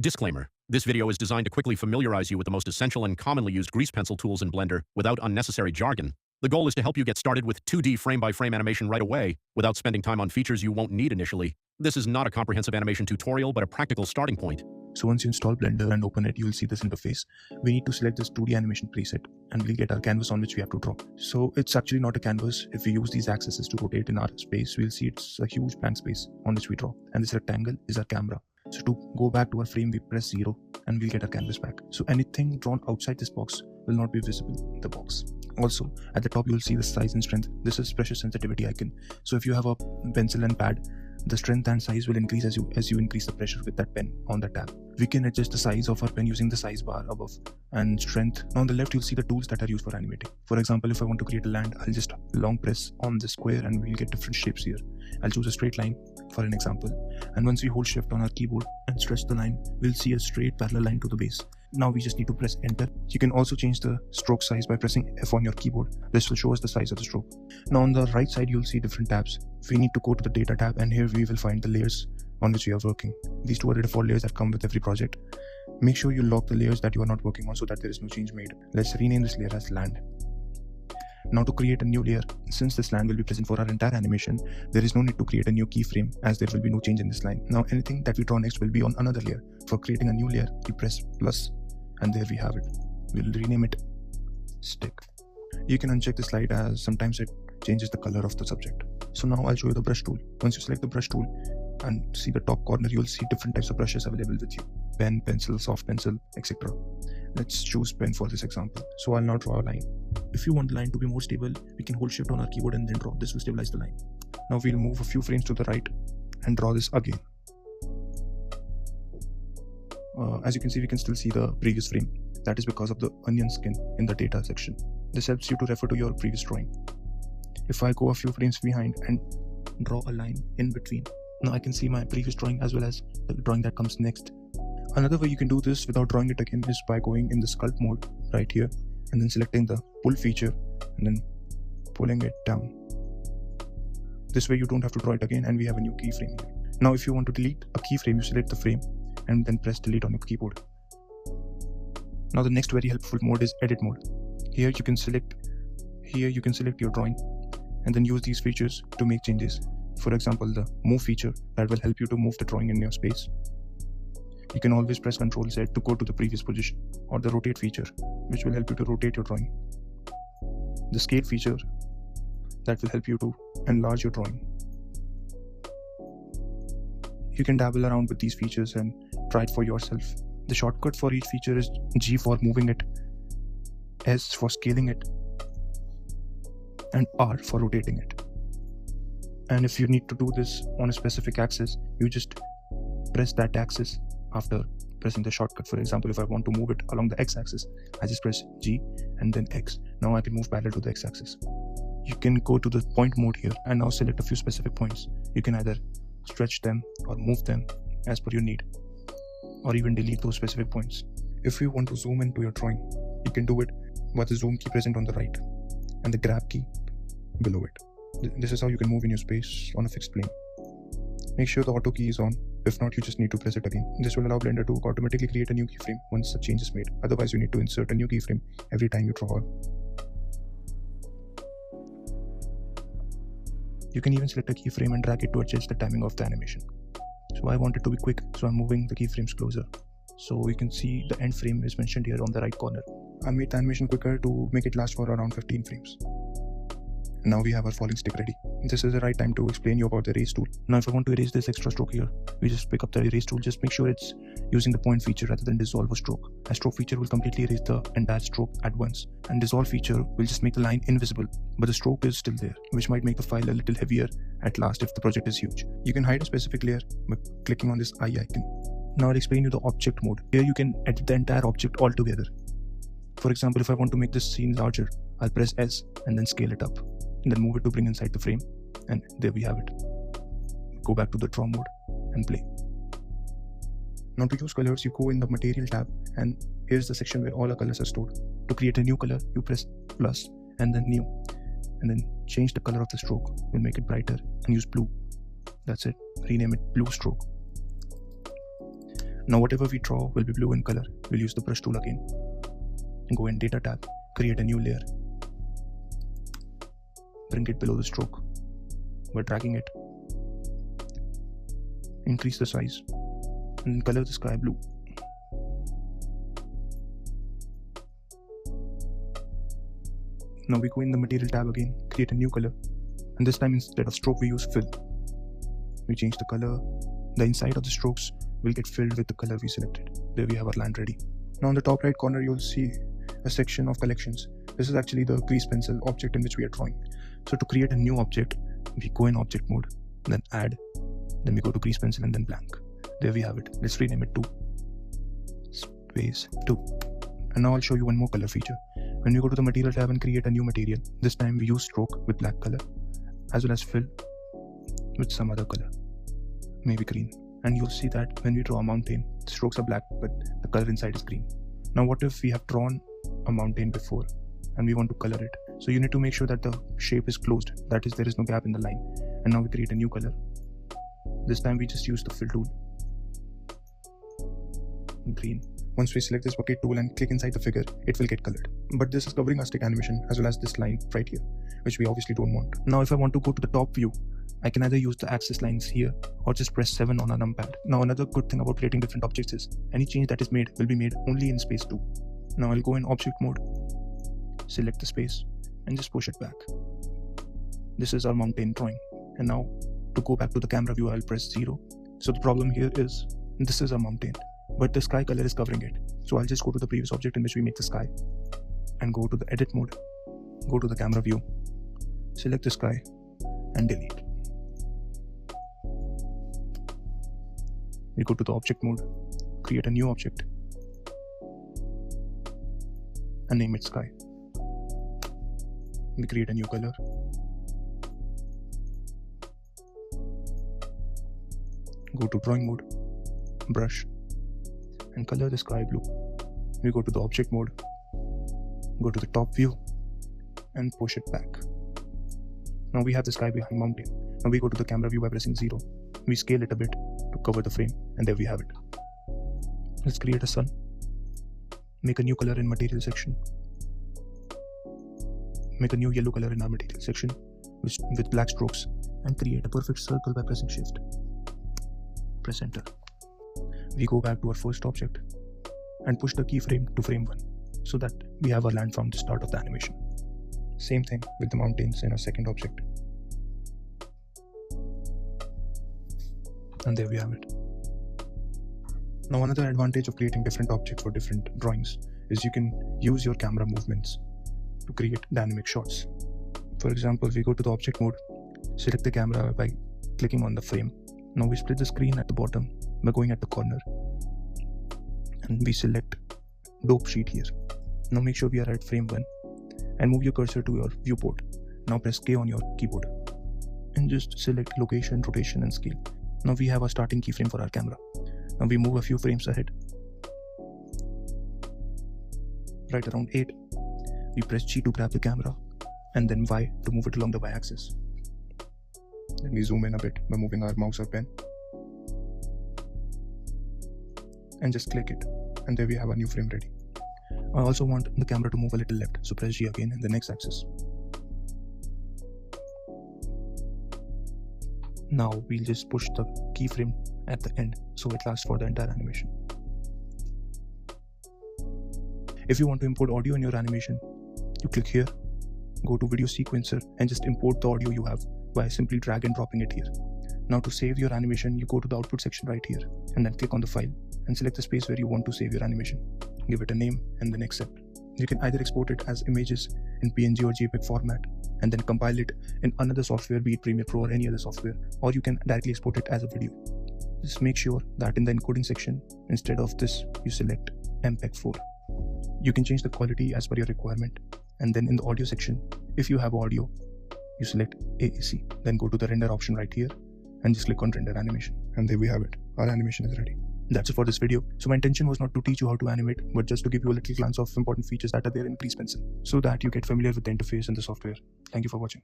Disclaimer. This video is designed to quickly familiarize you with the most essential and commonly used grease pencil tools in Blender without unnecessary jargon. The goal is to help you get started with 2D frame-by-frame animation right away without spending time on features you won't need initially. This is not a comprehensive animation tutorial, but a practical starting point. So once you install Blender and open it, you'll see this interface. We need to select this 2D animation preset and we'll get our canvas on which we have to draw. So it's actually not a canvas. If we use these axes to rotate in our space, we'll see it's a huge blank space on which we draw. And this rectangle is our camera. So to go back to our frame, we press 0 and we'll get our canvas back. So anything drawn outside this box will not be visible in the box. Also, at the top, you'll see the size and strength. This is pressure sensitivity icon. So if you have a pencil and pad, the strength and size will increase as you increase the pressure with that pen on the tab. We can adjust the size of our pen using the size bar above and strength. Now on the left, you'll see the tools that are used for animating. For example, if I want to create a land, I'll just long press on the square and we'll get different shapes here. I'll choose a straight line for an example. And once we hold shift on our keyboard and stretch the line, we'll see a straight parallel line to the base. Now we just need to press enter. You can also change the stroke size by pressing F on your keyboard. This will show us the size of the stroke. Now on the right side, you'll see different tabs. We need to go to the data tab and here we will find the layers on which we are working. These two are the default layers that come with every project. Make sure you lock the layers that you are not working on so that there is no change made. Let's rename this layer as land. Now to create a new layer, since this land will be present for our entire animation, there is no need to create a new keyframe as there will be no change in this line. Now anything that we draw next will be on another layer. For creating a new layer, you press plus and there we have it. We'll rename it stick. You can uncheck the slide as sometimes it changes the color of the subject. So now I'll show you the brush tool. Once you select the brush tool and see the top corner, you'll see different types of brushes available with you. Pen, pencil, soft pencil, etc. Let's choose pen for this example. So I'll now draw a line. If you want the line to be more stable, we can hold shift on our keyboard and then draw. This will stabilize the line. Now we'll move a few frames to the right and draw this again. As you can see, we can still see the previous frame. That is because of the onion skin in the data section. This helps you to refer to your previous drawing. If I go a few frames behind and draw a line in between, now I can see my previous drawing as well as the drawing that comes next. Another way you can do this without drawing it again is by going in the sculpt mode right here and then selecting the pull feature and then pulling it down. This way you don't have to draw it again and we have a new keyframe here. Now if you want to delete a keyframe, you select the frame and then press delete on your keyboard. Now the next very helpful mode is edit mode. Here you can select your drawing and then use these features to make changes. For example, the move feature that will help you to move the drawing in your space. You can always press Ctrl Z to go to the previous position, or the rotate feature which will help you to rotate your drawing. The scale feature that will help you to enlarge your drawing. You can dabble around with these features and try it for yourself. The shortcut for each feature is G for moving it, S for scaling it, and R for rotating it. And if you need to do this on a specific axis, you just press that axis after pressing the shortcut. For example, if I want to move it along the x-axis, I just press G and then X. Now I can move parallel to the x-axis. You can go to the point mode here and now select a few specific points. You can either stretch them or move them as per your need, or even delete those specific points. If you want to zoom into your drawing, you can do it with the zoom key present on the right and the grab key below it. This is how you can move in your space on a fixed plane. Make sure the auto key is on. If not, you just need to press it again. This will allow Blender to automatically create a new keyframe once a change is made. Otherwise, you need to insert a new keyframe every time you draw. You can even select a keyframe and drag it to adjust the timing of the animation. So I want it to be quick, so I'm moving the keyframes closer. So you can see the end frame is mentioned here on the right corner. I made the animation quicker to make it last for around 15 frames. Now we have our falling stick ready. This is the right time to explain you about the erase tool. Now if I want to erase this extra stroke here, we just pick up the erase tool. Just make sure it's using the point feature rather than dissolve or stroke. A stroke feature will completely erase the entire stroke at once, and dissolve feature will just make the line invisible, but the stroke is still there, which might make the file a little heavier at last if the project is huge. You can hide a specific layer by clicking on this eye icon. Now I'll explain you the object mode. Here you can edit the entire object altogether. For example, if I want to make this scene larger, I'll press S and then scale it up, and then move it to bring inside the frame, and there we have it. Go back to the draw mode and play. Now to use colors, you go in the material tab and here's the section where all our colors are stored. To create a new color, you press plus and then new, and then change the color of the stroke. We'll make it brighter and use blue. That's it. Rename it blue stroke. Now whatever we draw will be blue in color. We'll use the brush tool again. Go in data tab, create a new layer. Bring it below the stroke by dragging it. Increase the size and color the sky blue. Now we go in the material tab again, create a new color, and this time instead of stroke we use fill. We change the color. The inside of the strokes will get filled with the color we selected. There we have our land ready. Now on the top right corner you'll see a section of collections. This is actually the grease pencil object in which we are drawing. So to create a new object, we go in object mode, then add, then we go to grease pencil and then blank. There we have it. Let's rename it to space 2. And now I'll show you one more color feature. When we go to the material tab and create a new material, this time we use stroke with black color as well as fill with some other color, maybe green. And you'll see that when we draw a mountain, the strokes are black but the color inside is green. Now what if we have drawn a mountain before and we want to color it? So you need to make sure that the shape is closed, that is there is no gap in the line. And now we create a new color. This time we just use the fill tool, green. Once we select this bucket tool and click inside the figure, it will get colored. But this is covering our stick animation as well as this line right here, which we obviously don't want. Now if I want to go to the top view, I can either use the axis lines here or just press 7 on a numpad. Now another good thing about creating different objects is any change that is made will be made only in space 2. Now I'll go in object mode, select the space and just push it back. This is our mountain drawing. And now to go back to the camera view, I'll press 0. So the problem here is this is a mountain, but the sky color is covering it. So I'll just go to the previous object in which we make the sky and go to the edit mode, go to the camera view, select the sky and delete. We go to the object mode, create a new object and name it sky. We create a new color. Go to drawing mode, brush and color the sky blue. We go to the object mode, go to the top view and push it back. Now we have the sky behind mountain. Now we go to the camera view by pressing 0. We scale it a bit to cover the frame and there we have it. Let's create a sun. Make a new color in material section. Make a new yellow color in our material section with black strokes and create a perfect circle by pressing shift. Press enter. We go back to our first object and push the keyframe to frame 1 so that we have our land from the start of the animation. Same thing with the mountains in our second object. And there we have it. Now another advantage of creating different objects for different drawings is you can use your camera movements to create dynamic shots. For example, we go to the object mode, select the camera by clicking on the frame. Now we split the screen at the bottom by going at the corner and we select dope sheet here. Now make sure we are at frame 1 and move your cursor to your viewport. Now press K on your keyboard and just select location, rotation and scale. Now we have a starting keyframe for our camera. Now we move a few frames ahead. Right around 8. We press G to grab the camera and then Y to move it along the Y-axis. Then we zoom in a bit by moving our mouse or pen and just click it and there we have a new frame ready. I also want the camera to move a little left, so press G again in the next axis. Now we'll just push the keyframe at the end so it lasts for the entire animation. If you want to import audio in your animation, you click here, go to video sequencer and just import the audio you have by simply drag and dropping it here. Now to save your animation, you go to the output section right here and then click on the file and select the space where you want to save your animation. Give it a name and then accept. You can either export it as images in PNG or JPEG format and then compile it in another software, be it Premiere Pro or any other software, or you can directly export it as a video. Just make sure that in the encoding section, instead of this, you select MPEG-4. You can change the quality as per your requirement, and then in the audio section, if you have audio, you select AAC, then go to the render option right here and just click on render animation, and there we have it. Our animation is ready. That's it for this video. So my intention was not to teach you how to animate, but just to give you a little glance of important features that are there in Grease Pencil so that you get familiar with the interface and the software. Thank you for watching.